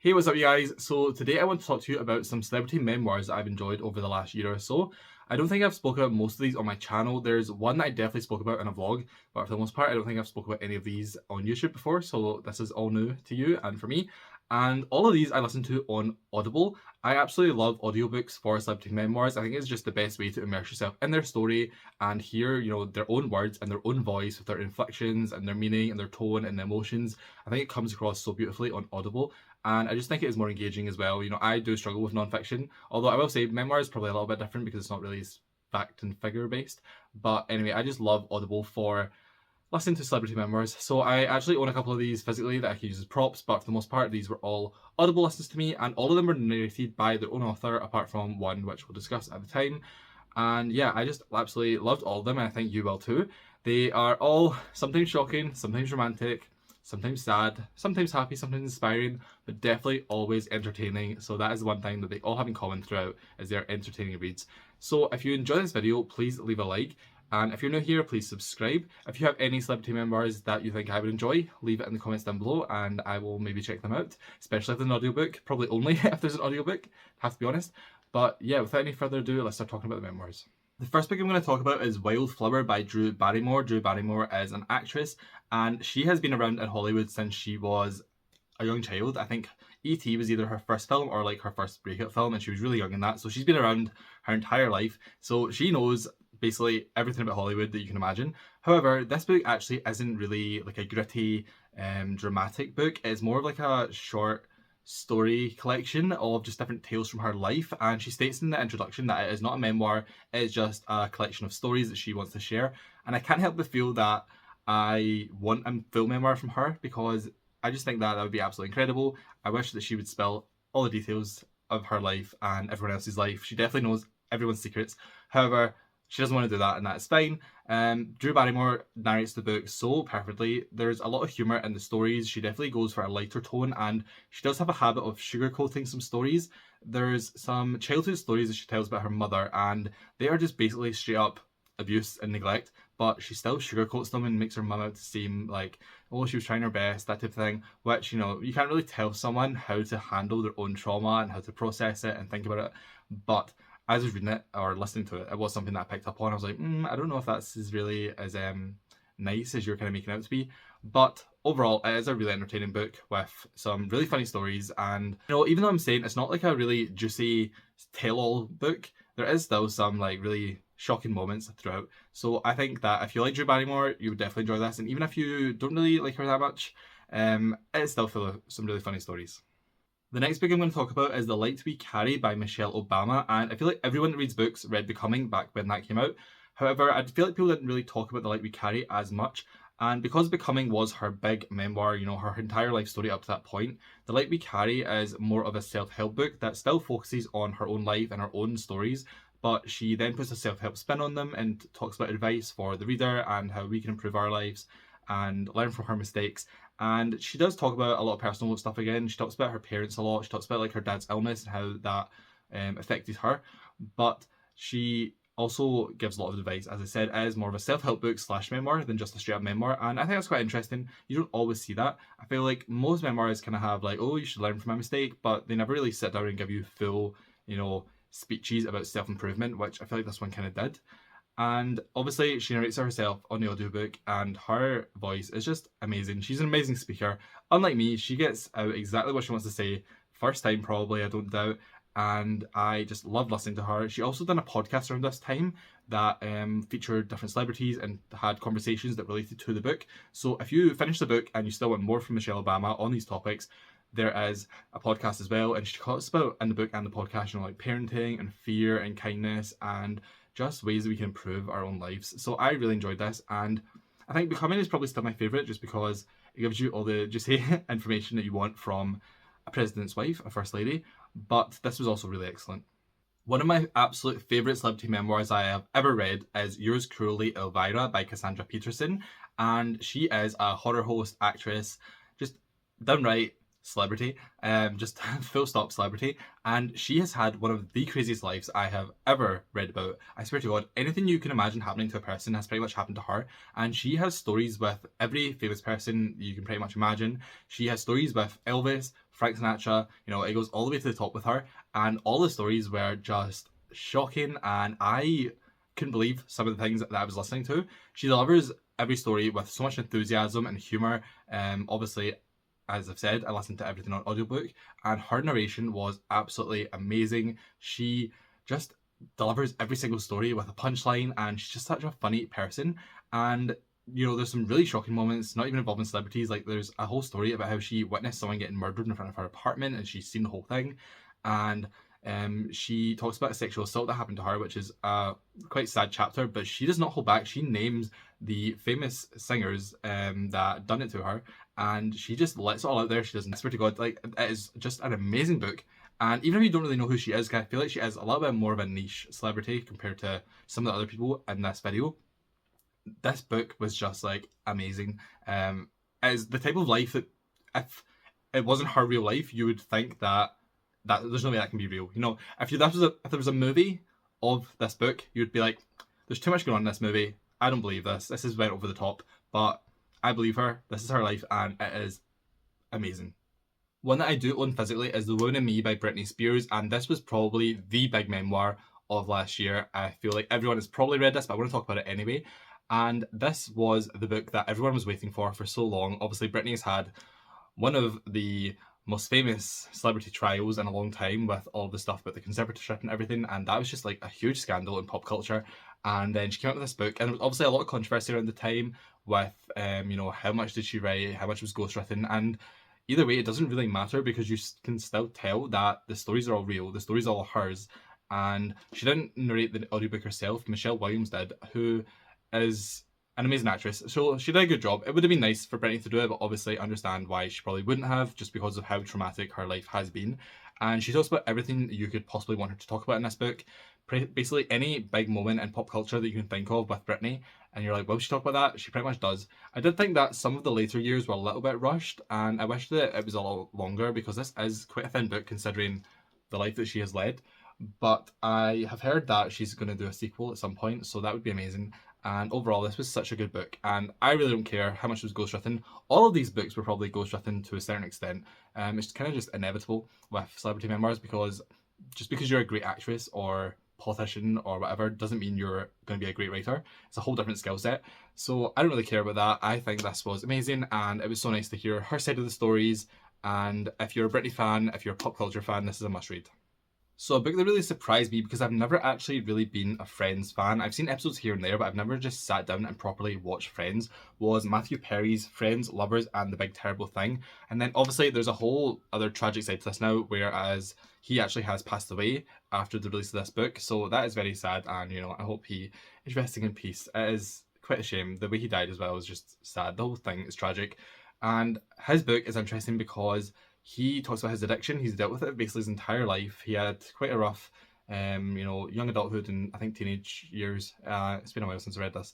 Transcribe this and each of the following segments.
Hey, what's up you guys? So today I want to talk to you about some celebrity memoirs that I've enjoyed over the last year or so. I don't think I've spoken about most of these on my channel. There's one that I definitely spoke about in a vlog, but for the most part I don't think I've spoken about any of these on YouTube before, so this is all new to you and for me. And all of these I listen to on Audible. I absolutely love audiobooks for celebrity memoirs. I think it's just the best way to immerse yourself in their story and hear, their own words and their own voice with their inflections and their meaning and their tone and emotions. I think it comes across so beautifully on Audible. And I just think it is more engaging as well. I do struggle with non-fiction, although I will say memoir is probably a little bit different because it's not really fact and figure based. But anyway, I just love Audible for listening to celebrity memoirs. So I actually own a couple of these physically that I can use as props, but for the most part, these were all Audible listens to me, and all of them were narrated by their own author, apart from one which we'll discuss at the time. And yeah, I just absolutely loved all of them, and I think you will too. They are all sometimes shocking, sometimes romantic, sometimes sad, sometimes happy, sometimes inspiring, but definitely always entertaining. So that is one thing that they all have in common throughout, is they're entertaining reads. So if you enjoy this video, please leave a like. And if you're new here, please subscribe. If you have any celebrity memoirs that you think I would enjoy, leave it in the comments down below and I will maybe check them out, especially if there's an audiobook. Probably only if there's an audiobook, have to be honest. But yeah, without any further ado, let's start talking about the memoirs. The first book I'm going to talk about is Wildflower by Drew Barrymore. Drew Barrymore is an actress and she has been around in Hollywood since she was a young child. I think E.T. was either her first film or like her first breakout film, and she was really young in that. So she's been around her entire life. So she knows basically everything about Hollywood that you can imagine. However, this book actually isn't really like a gritty, dramatic book. It's more of like a short story collection of just different tales from her life, and she states in the introduction that it is not a memoir, it is just a collection of stories that she wants to share. And I can't help but feel that I want a full memoir from her, because I just think that would be absolutely incredible. I wish that she would spill all the details of her life and everyone else's life. She definitely knows everyone's secrets. However, she doesn't want to do that, and that's fine. Drew Barrymore narrates the book so perfectly. There's a lot of humour in the stories. She definitely goes for a lighter tone, and she does have a habit of sugarcoating some stories. There's some childhood stories that she tells about her mother, and they are just basically straight up abuse and neglect, but she still sugarcoats them and makes her mum out to seem like, oh, she was trying her best, that type of thing, which, you can't really tell someone how to handle their own trauma and how to process it and think about it. But as I was reading it or listening to it, it was something that I picked up on. I was like, I don't know if that's as really as nice as you're kind of making it out to be. But overall, it is a really entertaining book with some really funny stories. And, even though I'm saying it's not like a really juicy tell-all book, there is still some like really shocking moments throughout. So I think that if you like Drew Barrymore, you would definitely enjoy this. And even if you don't really like her that much, it is still full of some really funny stories. The next book I'm going to talk about is The Light We Carry by Michelle Obama, and I feel like everyone that reads books read Becoming back when that came out. However, I feel like people didn't really talk about The Light We Carry as much, and because Becoming was her big memoir, her entire life story up to that point, The Light We Carry is more of a self-help book that still focuses on her own life and her own stories, but she then puts a self-help spin on them and talks about advice for the reader and how we can improve our lives and learn from her mistakes. And she does talk about a lot of personal stuff again. She talks about her parents a lot. She talks about like her dad's illness and how that affected her. But she also gives a lot of advice. As I said, it is more of a self-help book / memoir than just a straight up memoir. And I think that's quite interesting. You don't always see that. I feel like most memoirs kind of have like, oh, you should learn from a mistake, but they never really sit down and give you full, speeches about self-improvement, which I feel like this one kind of did. And obviously she narrates it herself on the audiobook, and her voice is just amazing. She's an amazing speaker. Unlike me, she gets out exactly what she wants to say. First time probably, I don't doubt. And I just love listening to her. She also done a podcast around this time that featured different celebrities and had conversations that related to the book. So if you finish the book and you still want more from Michelle Obama on these topics, there is a podcast as well, and she talks about in the book and the podcast, like parenting and fear and kindness and just ways that we can improve our own lives. So I really enjoyed this, and I think Becoming is probably still my favourite just because it gives you all the juicy information that you want from a president's wife, a first lady, but this was also really excellent. One of my absolute favourite celebrity memoirs I have ever read is Yours Cruelly, Elvira by Cassandra Peterson, and she is a horror host, actress, just downright celebrity, just full stop celebrity, and she has had one of the craziest lives I have ever read about. I swear to God, anything you can imagine happening to a person has pretty much happened to her, and she has stories with every famous person you can pretty much imagine. She has stories with Elvis, Frank Sinatra, you know, it goes all the way to the top with her, and all the stories were just shocking, and I couldn't believe some of the things that I was listening to. She delivers every story with so much enthusiasm and humour. Obviously, as I've said, I listened to everything on audiobook, and her narration was absolutely amazing. She just delivers every single story with a punchline, and she's just such a funny person. And you know, there's some really shocking moments, not even involving celebrities. Like, there's a whole story about how she witnessed someone getting murdered in front of her apartment, and she's seen the whole thing. And she talks about a sexual assault that happened to her, which is a quite sad chapter, but she does not hold back. She names the famous singers that done it to her, and she just lets it all out there. She doesn't. I swear to God, like, it is just an amazing book. And even if you don't really know who she is, I feel like she is a little bit more of a niche celebrity compared to some of the other people in this video. This book was just like amazing. It is the type of life that if it wasn't her real life, you would think that there's no way that can be real. You know, if there was a movie of this book, you'd be like, there's too much going on in this movie. I don't believe this. This is went over the top. But I believe her. This is her life, and it is amazing. One that I do own physically is The Woman in Me by Britney Spears, and this was probably the big memoir of last year. I feel like everyone has probably read this, but I want to talk about it anyway. And this was the book that everyone was waiting for so long. Obviously, Britney has had one of the most famous celebrity trials in a long time with all the stuff about the conservatorship and everything, and that was just like a huge scandal in pop culture. And then she came out with this book, and there was obviously a lot of controversy around the time with, you know, how much did she write, how much was ghostwritten, and either way, it doesn't really matter because you can still tell that the stories are all real, the stories are all hers, and she didn't narrate the audiobook herself. Michelle Williams did, who is an amazing actress, so she did a good job. It would have been nice for Britney to do it, but obviously I understand why she probably wouldn't have, just because of how traumatic her life has been. And she talks about everything you could possibly want her to talk about in this book. Basically any big moment in pop culture that you can think of with Britney, and you're like, will she talk about that? She pretty much does. I did think that some of the later years were a little bit rushed, and I wish that it was a lot longer, because this is quite a thin book considering the life that she has led. But I have heard that she's going to do a sequel at some point, so that would be amazing. And overall, this was such a good book, and I really don't care how much was ghostwritten. All of these books were probably ghostwritten to a certain extent. It's kind of just inevitable with celebrity memoirs, because just because you're a great actress or politician or whatever doesn't mean you're going to be a great writer. It's a whole different skill set. So I don't really care about that. I think this was amazing, and it was so nice to hear her side of the stories. And if you're a Britney fan, if you're a pop culture fan, this is a must read. So a book that really surprised me, because I've never actually really been a Friends fan. I've seen episodes here and there, but I've never just sat down and properly watched Friends, was Matthew Perry's Friends, Lovers and the Big Terrible Thing. And then obviously there's a whole other tragic side to this now, whereas he actually has passed away after the release of this book. So that is very sad, and you know, I hope he is resting in peace. It is quite a shame. The way he died as well is just sad. The whole thing is tragic. And his book is interesting because he talks about his addiction. He's dealt with it basically his entire life. He had quite a rough, you know, young adulthood and I think teenage years. It's been a while since I read this,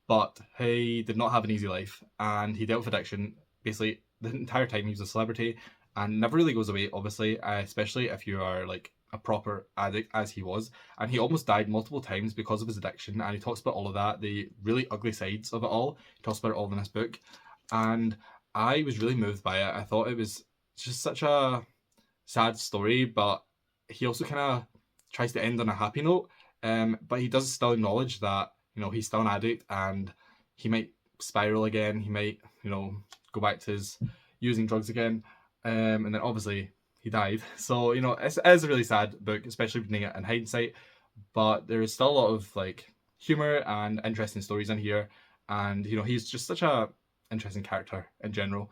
but he did not have an easy life, and he dealt with addiction basically the entire time he was a celebrity, and never really goes away. Obviously, especially if you are like a proper addict, as he was, and he almost died multiple times because of his addiction. And he talks about all of that, the really ugly sides of it all. He talks about it all in this book, and I was really moved by it. I thought it was just such a sad story, but he also kind of tries to end on a happy note. But he does still acknowledge that, you know, he's still an addict and he might spiral again. He might, you know, go back to his using drugs again. And then obviously he died. So, you know, it is a really sad book, especially reading it in hindsight. But there is still a lot of like humor and interesting stories in here. And, you know, he's just such a interesting character in general.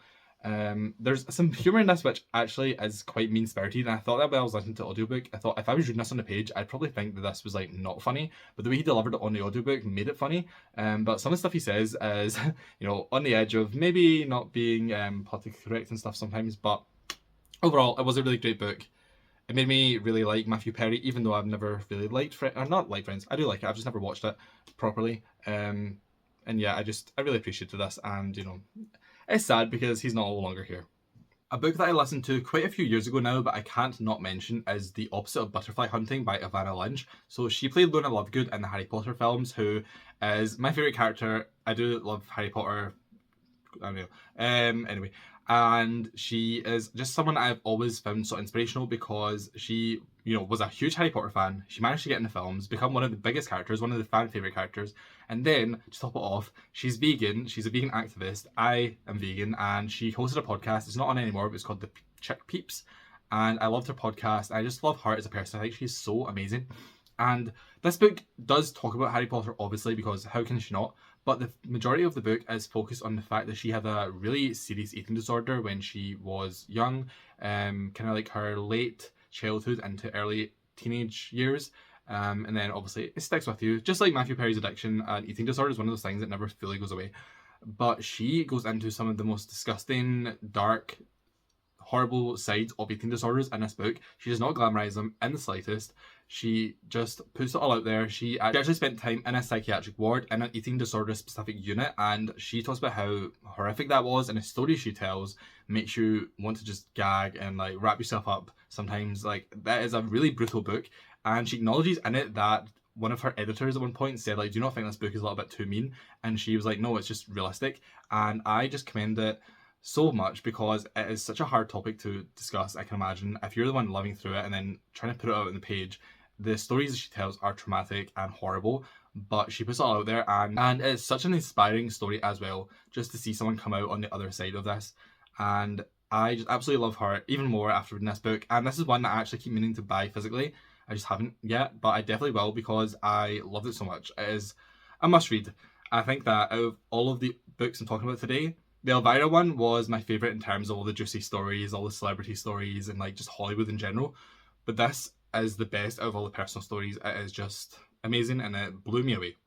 There's some humour in this which actually is quite mean-spirited, and I thought that when I was listening to the audiobook, I thought if I was reading this on the page, I'd probably think that this was like not funny, but the way he delivered it on the audiobook made it funny. But some of the stuff he says is, you know, on the edge of maybe not being politically correct and stuff sometimes, but overall, it was a really great book. It made me really like Matthew Perry, even though I've never really liked Friends, or not like Friends, I do like it, I've just never watched it properly. And yeah, I really appreciated this, and you know, it's sad because he's no longer here. A book that I listened to quite a few years ago now, but I can't not mention, is The Opposite of Butterfly Hunting by Iana Lynch. So she played Luna Lovegood in the Harry Potter films, who is my favourite character. I do love Harry Potter. I don't know. Anyway, And she is just someone I've always found so inspirational because she, was a huge Harry Potter fan. She managed to get in the films, become one of the biggest characters, one of the fan favorite characters, and then to top it off, she's vegan. She's a vegan activist. I am vegan, and she hosted a podcast. It's not on anymore, but it's called the Chick Peeps, and I loved her podcast. I just love her as a person. I think she's so amazing. And this book does talk about Harry Potter, obviously, because how can she not? But the majority of the book is focused on the fact that she had a really serious eating disorder when she was young, kind of like her late childhood into early teenage years. And then obviously it sticks with you. Just like Matthew Perry's addiction, an eating disorder is one of those things that never fully goes away. But she goes into some of the most disgusting, dark, horrible sides of eating disorders in this book. She does not glamorize them in the slightest. She just puts it all out there. She actually spent time in a psychiatric ward in an eating disorder specific unit, and she talks about how horrific that was, and the stories she tells makes you want to just gag and like wrap yourself up sometimes. Like, that is a really brutal book, and she acknowledges in it that one of her editors at one point said, like, do you not think this book is a little bit too mean? And she was like, no, it's just realistic. And I just commend it so much because it is such a hard topic to discuss. I can imagine if you're the one living through it and then trying to put it out on the page, the stories that she tells are traumatic and horrible, but she puts it all out there, and it's such an inspiring story as well, just to see someone come out on the other side of this. And I just absolutely love her even more after reading this book, and this is one that I actually keep meaning to buy physically. I just haven't yet, but I definitely will because I loved it so much. It is a must read. I think that out of all of the books I'm talking about today, the Elvira one was my favourite in terms of all the juicy stories, all the celebrity stories, and like just Hollywood in general. But this is the best out of all the personal stories. It is just amazing and it blew me away.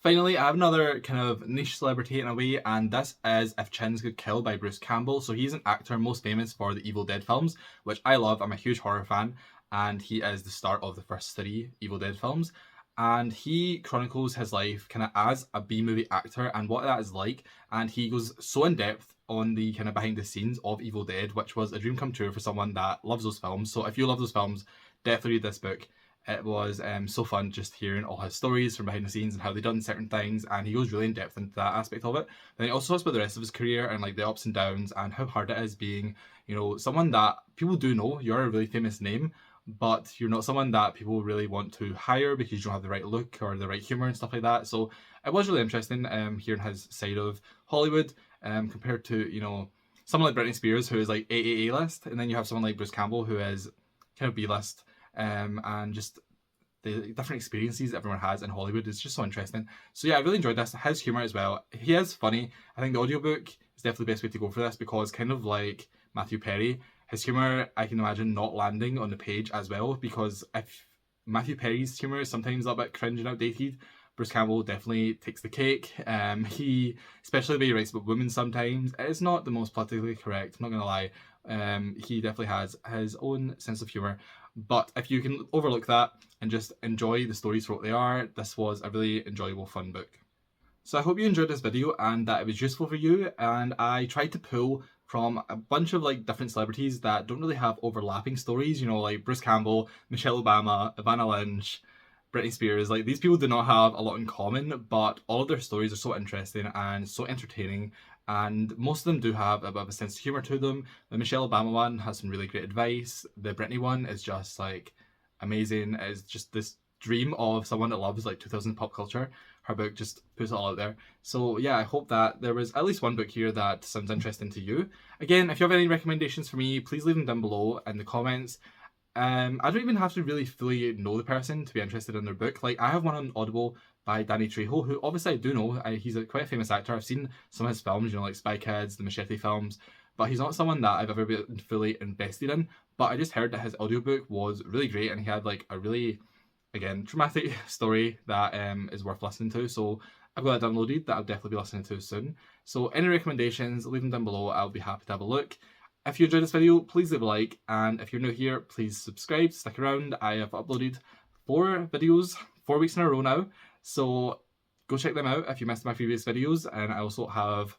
Finally, I have another kind of niche celebrity in a way, and this is If Chins Could Kill by Bruce Campbell. So he's an actor most famous for the Evil Dead films, which I love. I'm a huge horror fan, and he is the star of the first 3 Evil Dead films. And he chronicles his life kind of as a B-movie actor and what that is like. And he goes so in depth on the kind of behind the scenes of Evil Dead, which was a dream come true for someone that loves those films. So if you love those films, definitely read this book. It was so fun just hearing all his stories from behind the scenes and how they done certain things, and he goes really in depth into that aspect of it. Then he also talks about the rest of his career and like the ups and downs and how hard it is being, someone that people do know you're a really famous name, but you're not someone that people really want to hire because you don't have the right look or the right humor and stuff like that. So it was really interesting hearing his side of Hollywood compared to, someone like Britney Spears who is like AAA list, and then you have someone like Bruce Campbell who is kind of B list, and just the different experiences everyone has in Hollywood is just so interesting. So yeah, I really enjoyed this. His humour as well. He is funny. I think the audiobook is definitely the best way to go for this because kind of like Matthew Perry, his humour, I can imagine not landing on the page as well, because if Matthew Perry's humour is sometimes a little bit cringe and outdated, Bruce Campbell definitely takes the cake. He, especially the way he writes about women sometimes, it's not the most politically correct, I'm not going to lie. He definitely has his own sense of humour. But if you can overlook that and just enjoy the stories for what they are, this was a really enjoyable, fun book. So I hope you enjoyed this video and that it was useful for you, and I tried to pull from a bunch of like different celebrities that don't really have overlapping stories, like Bruce Campbell, Michelle Obama, Iana Lynch, Britney Spears. Like, these people do not have a lot in common, but all of their stories are so interesting and so entertaining, and most of them do have a bit of a sense of humour to them. The Michelle Obama one has some really great advice. The Britney one is just like amazing. It's just this dream of someone that loves like 2000 pop culture. Her book just puts it all out there. So yeah, I hope that there was at least one book here that sounds interesting to you. Again, if you have any recommendations for me, please leave them down below in the comments. I don't even have to really fully know the person to be interested in their book. Like, I have one on Audible by Danny Trejo, who obviously I do know. He's quite a famous actor. I've seen some of his films, like Spy Kids, the Machete films, but he's not someone that I've ever been fully invested in. But I just heard that his audiobook was really great, and he had like a really, again, traumatic story that is worth listening to. So I've got it downloaded that I'll definitely be listening to soon. So any recommendations, leave them down below. I'll be happy to have a look. If you enjoyed this video, please leave a like, and if you're new here, please subscribe, stick around. I have uploaded 4 videos, 4 weeks in a row now, so go check them out if you missed my previous videos. And I also have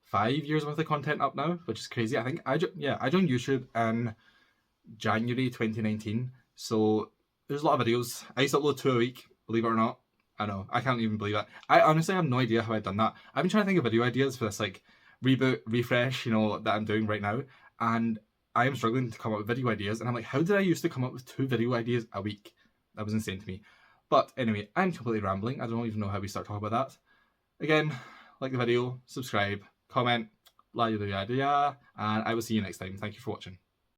5 years worth of content up now, which is crazy. I think I joined YouTube in January 2019, so there's a lot of videos. I used to upload 2 a week, believe it or not. I know, I can't even believe it. I honestly have no idea how I've done that. I've been trying to think of video ideas for this like reboot, refresh, you know, that I'm doing right now. And I am struggling to come up with video ideas. And I'm like, how did I used to come up with 2 video ideas a week? That was insane to me. But anyway, I'm completely rambling. I don't even know how we start talking about that. Again, like the video, subscribe, comment, la da da da, and I will see you next time. Thank you for watching.